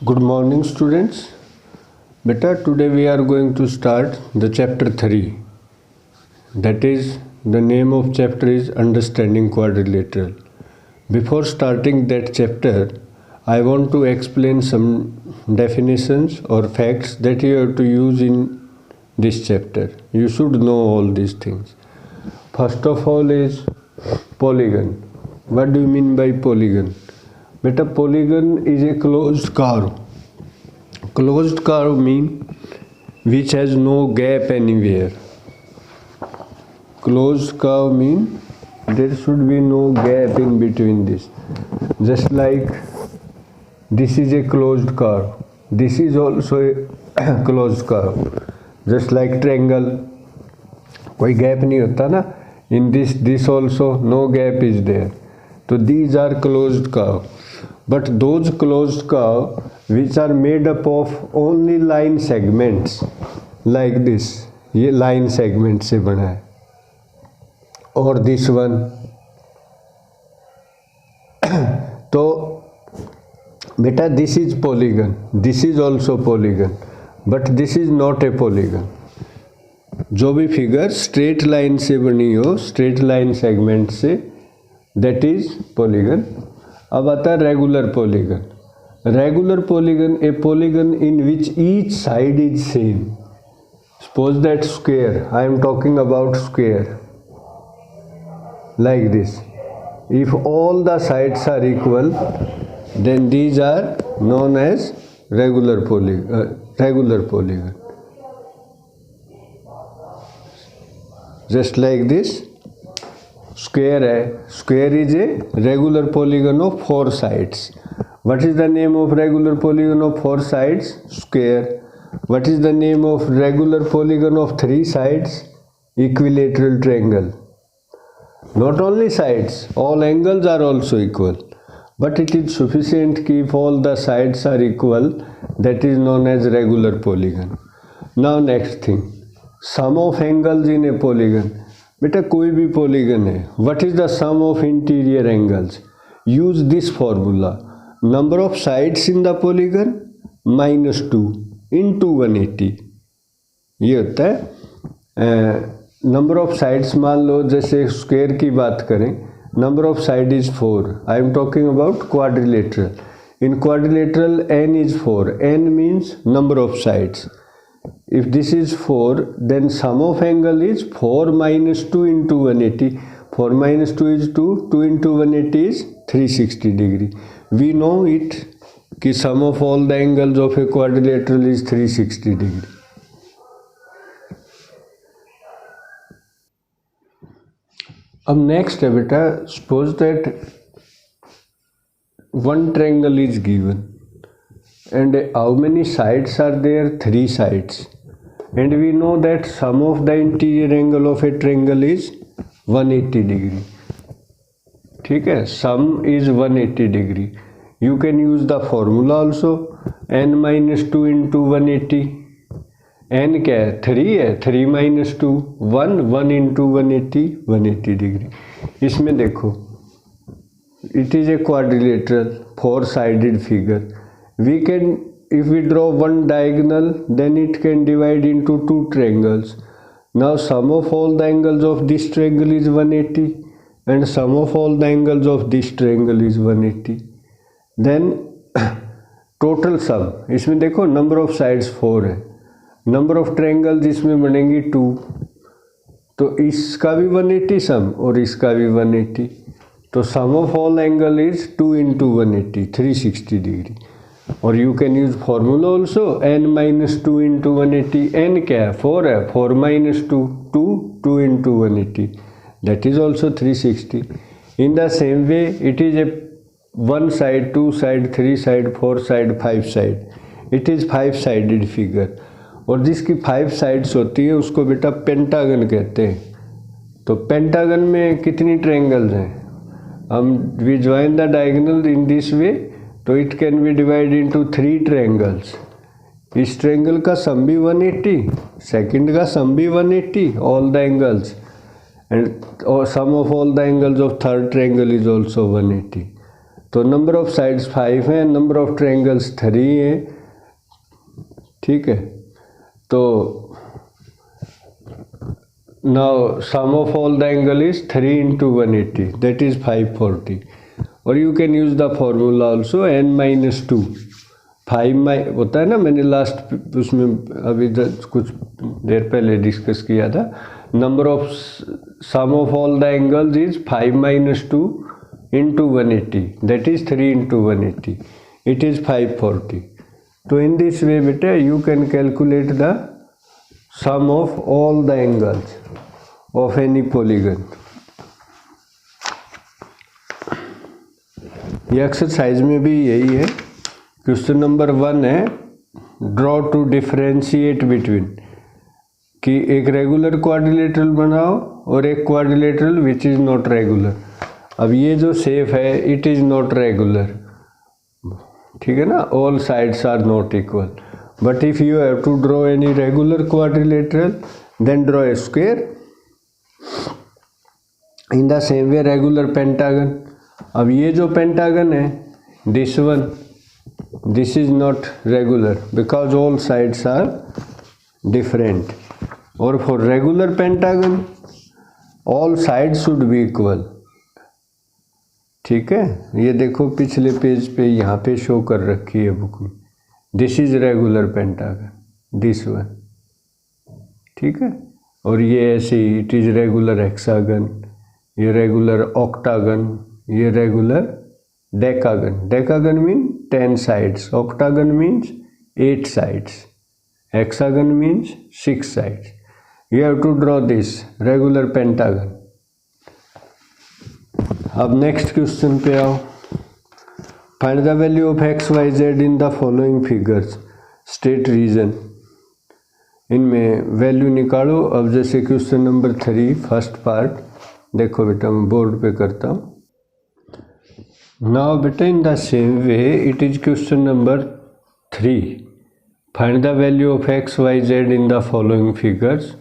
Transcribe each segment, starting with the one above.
Good morning, students. Beta, today we are going to start the chapter 3. That is, the name of chapter is Understanding Quadrilateral. Before starting that chapter, I want to explain some definitions or facts that you have to use in this chapter. You should know all these things. First of all is polygon. What do you mean by polygon? Beta, polygon is a closed curve. Closed curve means which has no gap anywhere. Closed curve means there should be no gap in between this. Just like this is a closed curve. This is also a closed curve. Just like triangle. कोई gap नहीं होता ना. In this also no gap is there. So these are closed curve. But those closed curve which are made up of only line segments like this, ये line segment से बना है, और this one, तो बेटा this is polygon, this is also polygon, but this is not a polygon. जो भी figure straight line से बनी हो, स्ट्रेट लाइन सेगमेंट से, that is polygon. अब आता है regular polygon. Regular polygon, a polygon in which each side is same. Suppose that square, I am talking about square, like this. If all the sides are equal, then these are known as regular polygon. Just like this, square है. Square is a regular polygon of 4 sides. What is the name of regular polygon of 4 sides? Square. What is the name of regular polygon of 3 sides? Equilateral triangle. Not only sides, all angles are also equal. But it is sufficient if all the sides are equal, that is known as regular polygon. Now next thing, sum of angles in a polygon. बेटा कोई भी polygon है. What is the sum of interior angles? Use this formula. Number of sides in the polygon minus 2 into 180. ये होता है number of sides. मान लो जैसे square की बात करें, number of side is 4. I am talking about quadrilateral. In quadrilateral n is 4. N means number of sides. If this is 4, then sum of angle is 4 minus 2 into 180. 4 minus 2 is 2. 2 into 180 is 360 degree. We know it कि sum of all the angles of a quadrilateral is 360 degree. अब next है बेटा, suppose that one triangle is given and how many sides are there? 3 sides. And we know that sum of the interior angle of a triangle is 180 degree. ठीक है, sum is 180 degree. You can use the formula also, n minus 2 into 180. n क्या है? 3 है. 3 minus 2 1. 1 into 180 180 degree. इसमें देखो, it is a quadrilateral 4-sided figure. We can, if we draw one diagonal, then it can divide into 2 triangles. Now sum of all the angles of this triangle is 180 and sum of all the angles of this triangle is 180. Then total sum, इसमें देखो number of sides 4 है, number of triangles इसमें बनेंगी 2, तो इसका भी 180 सम और इसका भी 180, तो sum of all angle is 2 into 180 360 degree. और you can use formula also, n minus 2 into 180. n क्या है? 4 है. 4 minus 2 2 into 180, that is also 360. In the same way, it is a 1 side, 2 side, 3 side, 4 side, 5 side. It is 5-sided figure. और जिसकी 5 sides होती है उसको बेटा pentagon कहते हैं. तो पेंटागन में कितनी ट्रायंगल्स हैं? हम we join the diagonal in this way, तो it can be divide into 3 triangles. इस ट्रायंगल का सम भी 180, सेकंड का सम भी 180, all the angles, and sum of all the angles of third triangle is also 180. तो number of sides 5 हैं, number of triangles 3 हैं, ठीक है। तो now sum of all the angle is 3 into 180, that is 540। और you can use the formula also n-2। 5 होता है ना, मैंने लास्ट उसमें अभी कुछ देर पहले डिस्कस किया था। Number of sum of all the angles is 5 - 2 into 180, that is 3 into 180, it is 540। तो in this way बेटा you can calculate the sum of all the angles of any polygon। ये exercise में भी यही है। Question number 1 है draw two differentiate between, कि एक रेगुलर क्वाड्रिलेटरल बनाओ और एक quadrilateral which is not regular. अब ये जो शेप है इट इज नॉट रेगुलर, ठीक है ना, all sides are not equal, but if you have to draw any regular quadrilateral then draw a square. In the same way regular pentagon, अब ये जो पेंटागन है this one, this is not regular because all sides are different. और for regular pentagon all sides should be equal, ठीक है। ये देखो पिछले पेज पे यहाँ पे शो कर रखी है बुक में, this is regular pentagon, this one, ठीक है। और ये ऐसे ही इट इज रेगुलर हेक्सागन, ये रेगुलर ऑक्टागन, ये regular decagon. Decagon mean 10 sides, octagon means 8 sides, hexagon means 6 sides. You have to draw this regular pentagon. अब नेक्स्ट क्वेश्चन पे आओ। Find the value of x Y Z in the following figures, state reason. इनमें value निकालो। अब जैसे question number 3 first part देखो बेटा, मैं बोर्ड पे करता हूँ। नाउ बेटा in the same way it is question number 3, find the value of x Y Z in the following figures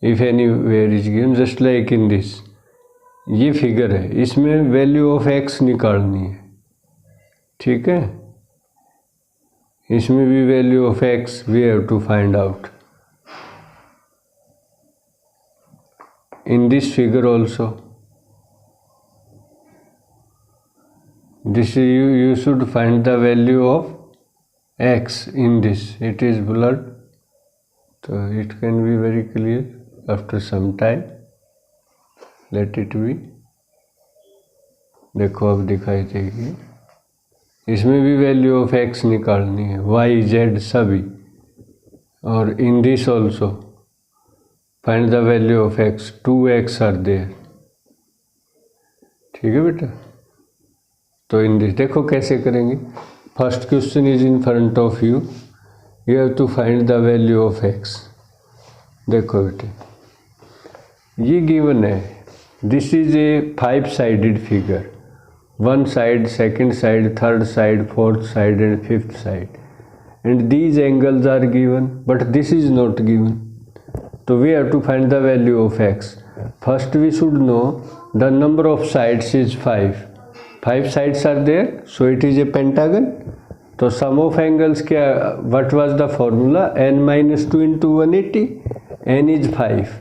if any where is given, just like in this. ये figure है, इसमें value of x निकालनी है, ठीक है। इसमें भी value of x we have to find out. In this figure also this you should find the value of x in this, it is blurred, so it can be very clear after some time, let it be। देखो अब दिखाई देगी, इसमें भी value of x निकालनी है, y z सभी। और in this also find the value of x, 2x are there, ठीक है बेटा। तो इन दिस देखो कैसे करेंगे। First question is in front of you, you have to find the value of x. देखो बेटे ये गिवन है, this is a 5 sided figure, 1 side, second side, third side, fourth side and fifth side, and these angles are given but this is not given. तो we have to find the value of x. First we should know the number of sides is 5 sides are there, so it is a pentagon। तो sum of angles क्या, what was the formula, n-2 into 180, n is 5,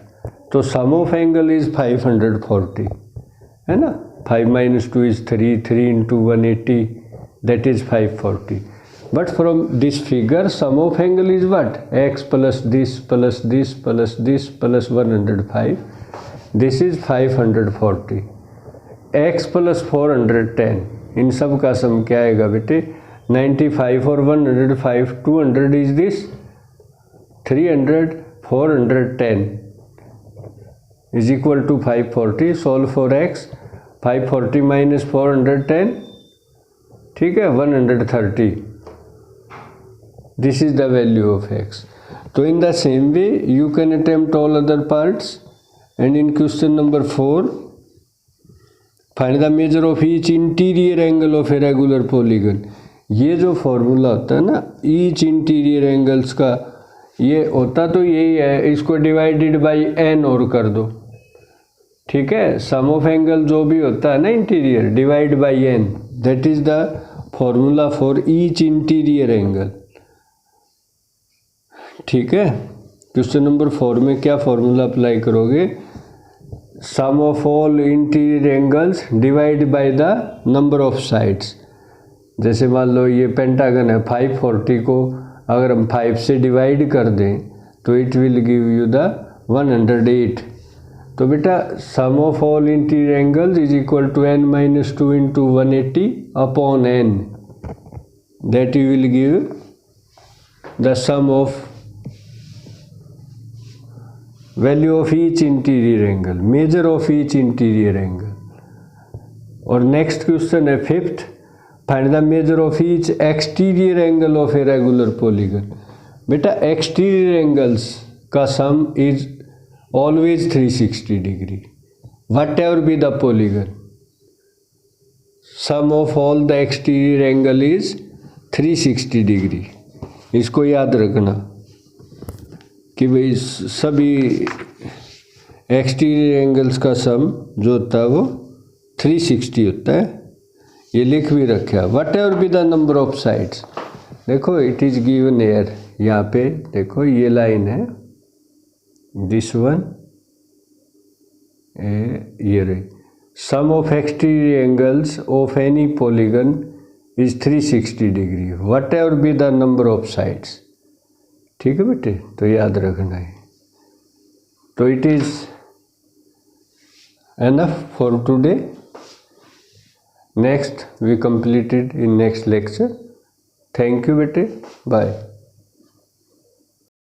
तो sum of angle is 540, है ना। 5 - 2 is 3, 3 into 180 that is 540। but from this figure sum of angle is what, x plus this plus this plus this plus 105, this is 540। x plus 410, इन सब का सम क्या आएगा बेटे, 95 और 105, 200 is this, 300, 410 is equal to 540। Solve for x, 540 minus 410, ठीक है, 130। This is the value of x। तो in the same way you can attempt all other parts. And in question number 4 find the measure of each interior angle of a regular polygon. ये जो formula होता है ना each interior angles का, ये होता तो यही है, इसको डिवाइडेड बाय n और कर दो, ठीक है। सम ऑफ एंगल जो भी होता है ना interior, divide by n, that is the formula for each interior angle. ठीक है, क्वेश्चन नंबर 4 में क्या फॉर्मूला अप्लाई करोगे? Sum of all interior angles divide by the number of sides. जैसे मान लो ये पेंटागन है, 540 को अगर हम 5 से डिवाइड कर दें तो it will give you the 108। तो बेटा sum of all interior angles is equal to n-2 into 180 upon n, that you will give the sum of value of each interior angle, measure of each interior angle. और next question है 5th, find the measure of each exterior angle of a regular polygon. बेटा exterior angles का sum is always 360 degree, whatever be the polygon, sum of all the exterior angle is 360 degree. इसको याद रखना कि भाई सभी exterior angles का सम जो होता है वो 360 होता है। ये लिख भी रखा, what ever be the number of sides. देखो इट इज गिवन एयर, यहाँ पे देखो ये लाइन है, दिस वन, ये रही। Sum of exterior angles of any polygon is 360 degree, whatever be the number of sides. ठीक है बेटे, तो याद रखना है। तो it is enough for today. Next we completed in next lecture. Thank you बेटे, बाय।